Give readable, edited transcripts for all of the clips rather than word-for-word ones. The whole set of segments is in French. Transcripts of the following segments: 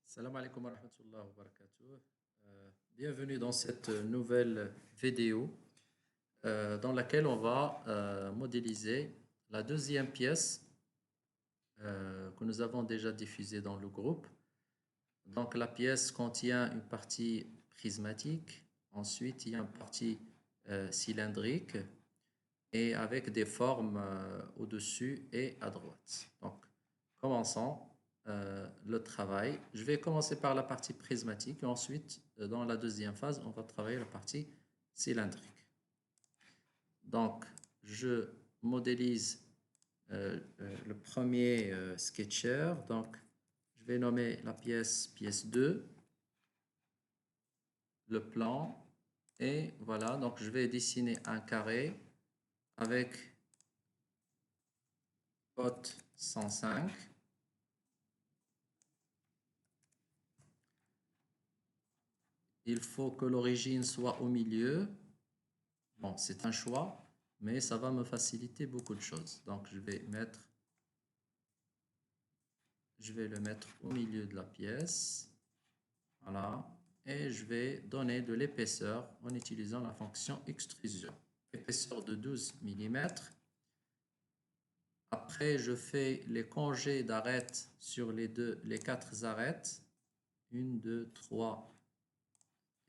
Salam alaikum wa rahmatullahi wa barakatuh. Bienvenue dans cette nouvelle vidéo dans laquelle on va modéliser la deuxième pièce que nous avons déjà diffusée dans le groupe. Donc la pièce contient une partie prismatique, ensuite il y a une partie cylindrique et avec des formes au-dessus et à droite. Donc commençons le travail. Je vais commencer par la partie prismatique et ensuite, dans la deuxième phase, on va travailler la partie cylindrique. Donc, je modélise le premier sketcher. Donc, je vais nommer la pièce 2, le plan, et voilà. Donc, je vais dessiner un carré avec cote 105. Il faut que l'origine soit au milieu. Bon, c'est un choix, mais ça va me faciliter beaucoup de choses. Donc, je vais le mettre au milieu de la pièce. Voilà. Et je vais donner de l'épaisseur en utilisant la fonction extrusion. Épaisseur de 12 mm. Après, je fais les congés d'arêtes sur les 4 arêtes. 1, 2, 3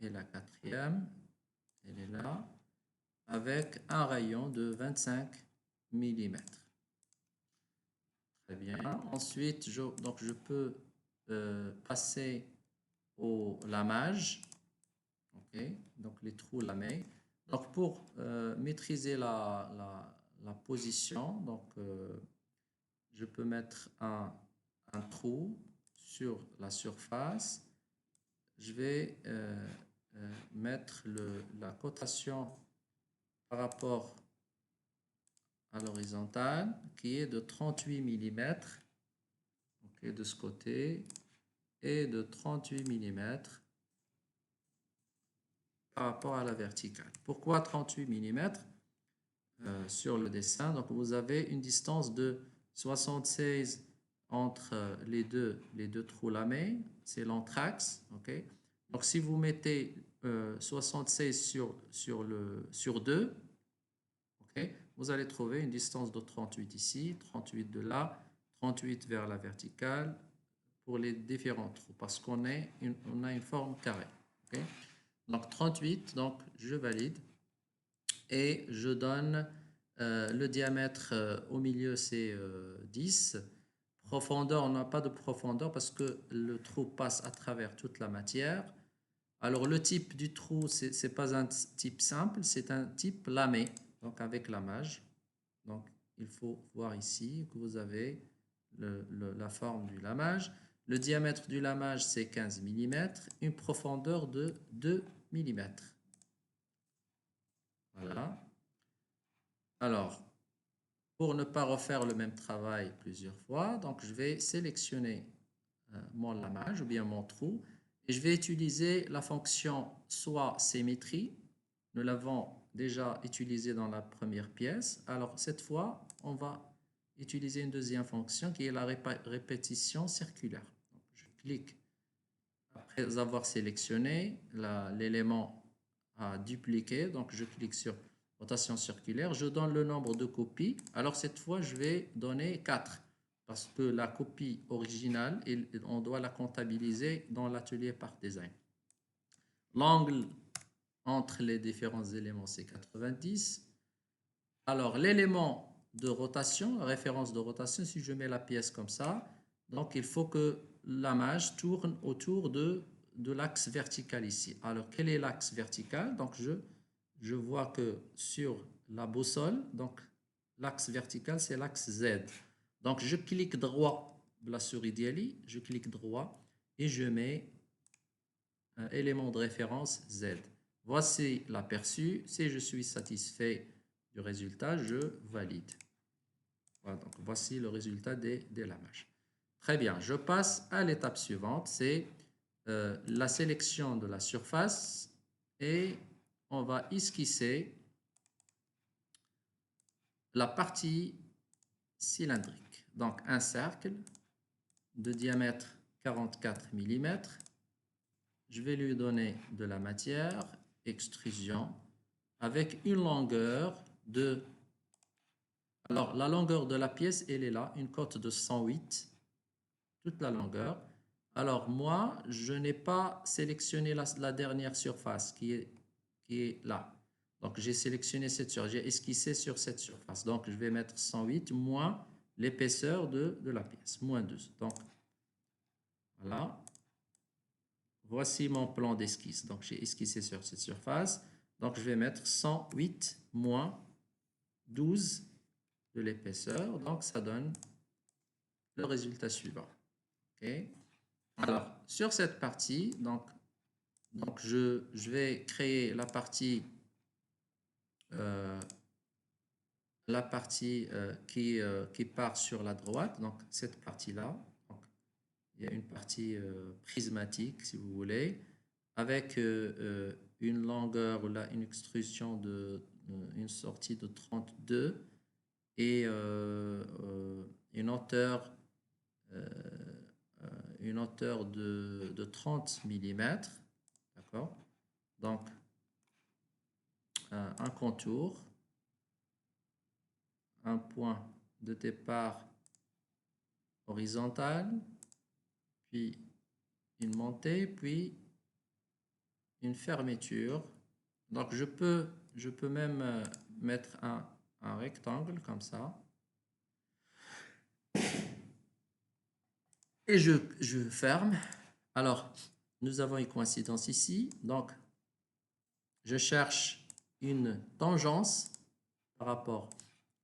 et la quatrième. Elle est là. Avec un rayon de 25 mm. Très bien. Ensuite, je peux passer au lamage. OK. Donc, les trous lamés. Donc, pour maîtriser la position, donc, je peux mettre un trou sur la surface. Je vais mettre la cotation par rapport à l'horizontale qui est de 38 mm okay, de ce côté et de 38 mm par rapport à la verticale. Pourquoi 38 mm sur le dessin? Donc vous avez une distance de 76 entre les deux trous lamés, c'est l'entraxe. Okay? Donc si vous mettez 76 sur 2, okay, vous allez trouver une distance de 38 ici, 38 de là, 38 vers la verticale pour les différents trous parce qu'on a une forme carrée. Okay? Donc 38, donc je valide et je donne le diamètre au milieu, c'est 10. Profondeur, on n'a pas de profondeur parce que le trou passe à travers toute la matière. Alors le type du trou, ce n'est pas un type simple, c'est un type lamé, donc avec lamage. Donc il faut voir ici que vous avez la forme du lamage. Le diamètre du lamage, c'est 15 mm, une profondeur de 2 mm. Voilà. Alors, pour ne pas refaire le même travail plusieurs fois, donc je vais sélectionner mon lamage ou bien mon trou et je vais utiliser la fonction soit symétrie. Nous l'avons déjà utilisée dans la première pièce. Alors cette fois, on va utiliser une deuxième fonction qui est la répétition circulaire. Donc, je clique après avoir sélectionné l'élément à dupliquer. Donc je clique sur rotation circulaire. Je donne le nombre de copies. Alors cette fois, je vais donner 4 parce que la copie originale, on doit la comptabiliser dans l'atelier Part Design. L'angle entre les différents éléments, c'est 90. Alors, l'élément de rotation, la référence de rotation, si je mets la pièce comme ça, donc il faut que l'image tourne autour de l'axe vertical ici. Alors, quel est l'axe vertical? Donc, je vois que sur la boussole, donc l'axe vertical, c'est l'axe Z. Donc, je clique droit de la souris d'Yali, je clique droit et je mets un élément de référence Z. Voici l'aperçu. Si je suis satisfait du résultat, je valide. Voilà, donc voici le résultat des lamages. Très bien, je passe à l'étape suivante, c'est la sélection de la surface et on va esquisser la partie cylindrique. Donc un cercle de diamètre 44 mm. Je vais lui donner de la matière, extrusion, avec une longueur de... Alors, la longueur de la pièce, elle est là, une cote de 108, toute la longueur. Alors, moi, je n'ai pas sélectionné la dernière surface qui est là. Donc, j'ai sélectionné cette surface, j'ai esquissé sur cette surface. Donc, je vais mettre 108 moins l'épaisseur de la pièce, moins 12. Donc, voilà. Voici mon plan d'esquisse. Donc, j'ai esquissé sur cette surface. Donc, je vais mettre 108 moins 12 de l'épaisseur. Donc, ça donne le résultat suivant. Okay. Alors, sur cette partie, donc je vais créer la partie qui part sur la droite. Donc, cette partie-là. Il y a une partie prismatique, si vous voulez, avec une longueur, là, une extrusion de une sortie de 32 et une hauteur de 30 mm. D'accord? Donc, un contour, un point de départ horizontal, puis une montée, puis une fermeture. Donc, je peux même mettre un rectangle comme ça. Et je ferme. Alors, nous avons une coïncidence ici. Donc, je cherche une tangence par rapport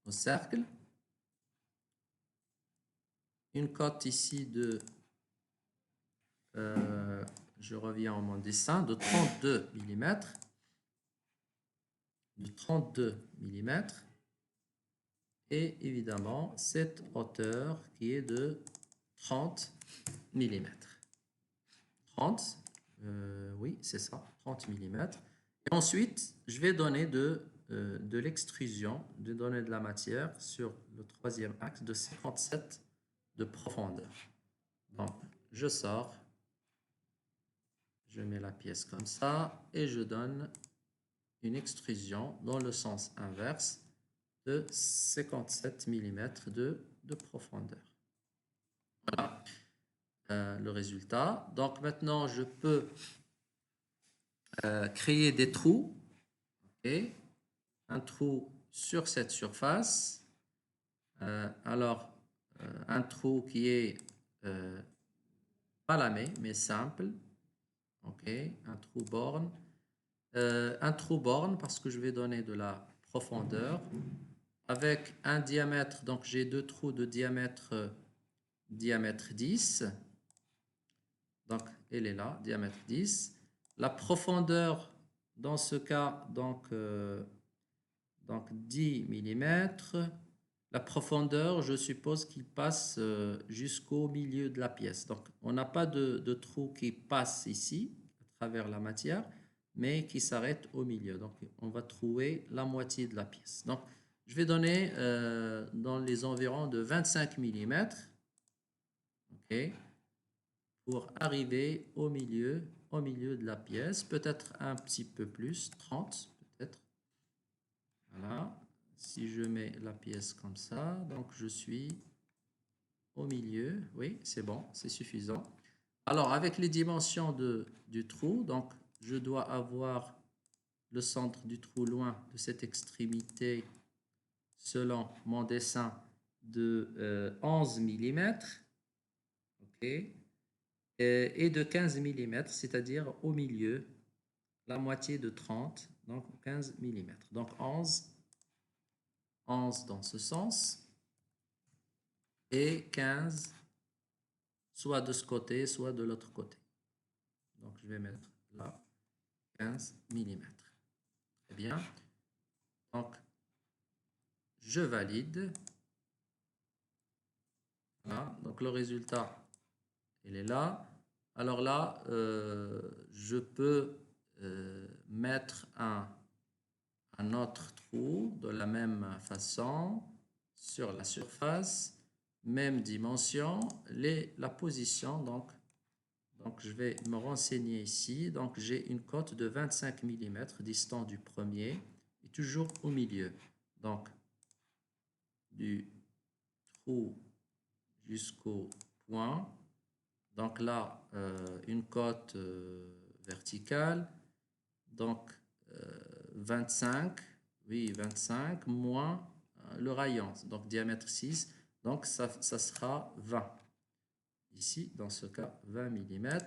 au cercle. Une cote ici de... je reviens à mon dessin, de 32 mm. De 32 mm. Et évidemment, cette hauteur qui est de 30 mm. 30, oui, c'est ça, 30 mm. Et ensuite, je vais donner de l'extrusion, de donner de la matière sur le troisième axe de 57 de profondeur. Donc, je sors, je mets la pièce comme ça et je donne une extrusion dans le sens inverse de 57 mm de profondeur. Voilà le résultat. Donc maintenant, je peux créer des trous. Okay. Un trou sur cette surface. Un trou qui est pas lamé, mais simple. Ok, un trou borne. Un trou borne parce que je vais donner de la profondeur avec un diamètre. Donc, j'ai deux trous de diamètre 10. Donc, elle est là, diamètre 10. La profondeur, dans ce cas, donc 10 mm. La profondeur, je suppose qu'il passe jusqu'au milieu de la pièce. Donc, on n'a pas de trou qui passe ici, à travers la matière, mais qui s'arrête au milieu. Donc, on va trouver la moitié de la pièce. Donc, je vais donner dans les environs de 25 mm. OK, pour arriver au milieu de la pièce. Peut-être un petit peu plus, 30 peut-être. Voilà. Si je mets la pièce comme ça, donc je suis au milieu. Oui, c'est bon, c'est suffisant. Alors, avec les dimensions du trou, donc je dois avoir le centre du trou loin de cette extrémité, selon mon dessin, de 11 mm. OK. Et de 15 mm, c'est-à-dire au milieu, la moitié de 30, donc 15 mm. Donc 11 dans ce sens, et 15 soit de ce côté, soit de l'autre côté. Donc je vais mettre là 15 mm. Très bien. Donc je valide. Voilà. Donc le résultat, il est là. Alors là, je peux mettre un autre trou de la même façon sur la surface, même dimension, la position donc Donc, je vais me renseigner ici. Donc, j'ai une cote de 25 mm distant du premier et toujours au milieu. Donc, du trou jusqu'au point. Donc là, une cote verticale. Donc, 25, oui, 25 moins le rayon, donc diamètre 6. Donc, ça sera 20. Ici, dans ce cas, 20 mm.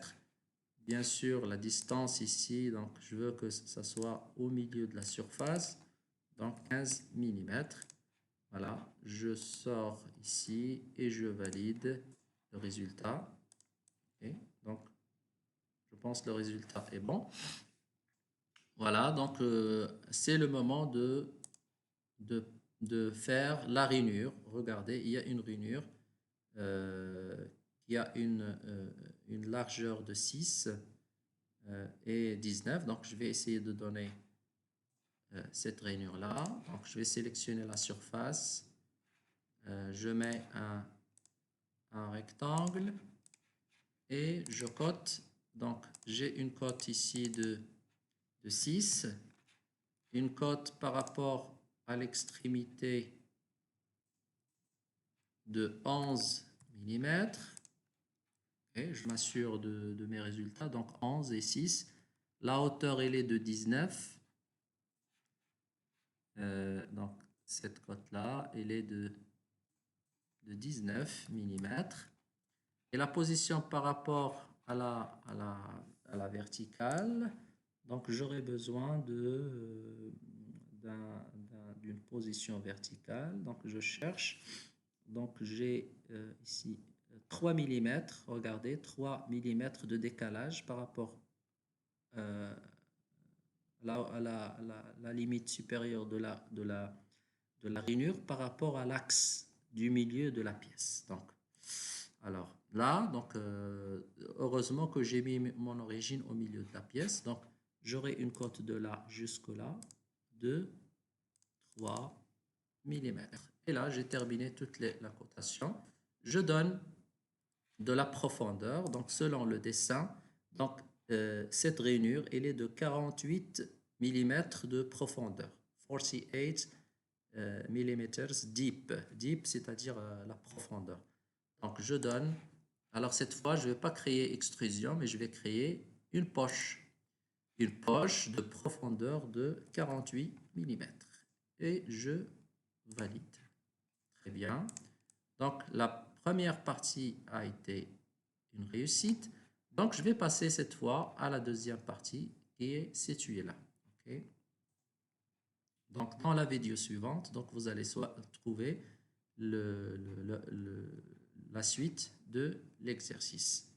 Bien sûr, la distance ici, donc je veux que ça soit au milieu de la surface, donc 15 mm. Voilà, je sors ici et je valide le résultat. Et donc, je pense que le résultat est bon. Voilà, donc c'est le moment de faire la rainure. Regardez, il y a une rainure qui a une largeur de 6 et 19. Donc, je vais essayer de donner cette rainure-là. Donc, je vais sélectionner la surface. Je mets un rectangle et je cote. Donc, j'ai une cote ici de 6. Une cote par rapport à l'extrémité de 11 mm. Okay, je m'assure de mes résultats. Donc 11 et 6. La hauteur, elle est de 19. Donc cette cote-là, elle est de 19 mm. Et la position par rapport à la verticale, donc j'aurai besoin d'une position verticale. Donc je cherche. Donc j'ai ici 3 mm. Regardez, 3 mm de décalage par rapport à la limite supérieure de la rainure par rapport à l'axe du milieu de la pièce. Donc, alors là, donc, heureusement que j'ai mis mon origine au milieu de la pièce. Donc, j'aurai une cote de là jusque là de 3 mm. Et là, j'ai terminé toute la cotation. Je donne de la profondeur, donc selon le dessin. Donc, cette rainure, elle est de 48 mm de profondeur. 48 mm deep. Deep, c'est-à-dire la profondeur. Donc, je donne. Alors, cette fois, je ne vais pas créer extrusion, mais je vais créer une poche. Une poche de profondeur de 48 mm. Et je valide. Très bien. Donc, la première partie a été une réussite. Donc, je vais passer cette fois à la deuxième partie qui est située là. Okay. Donc, dans la vidéo suivante, donc vous allez trouver la suite de l'exercice.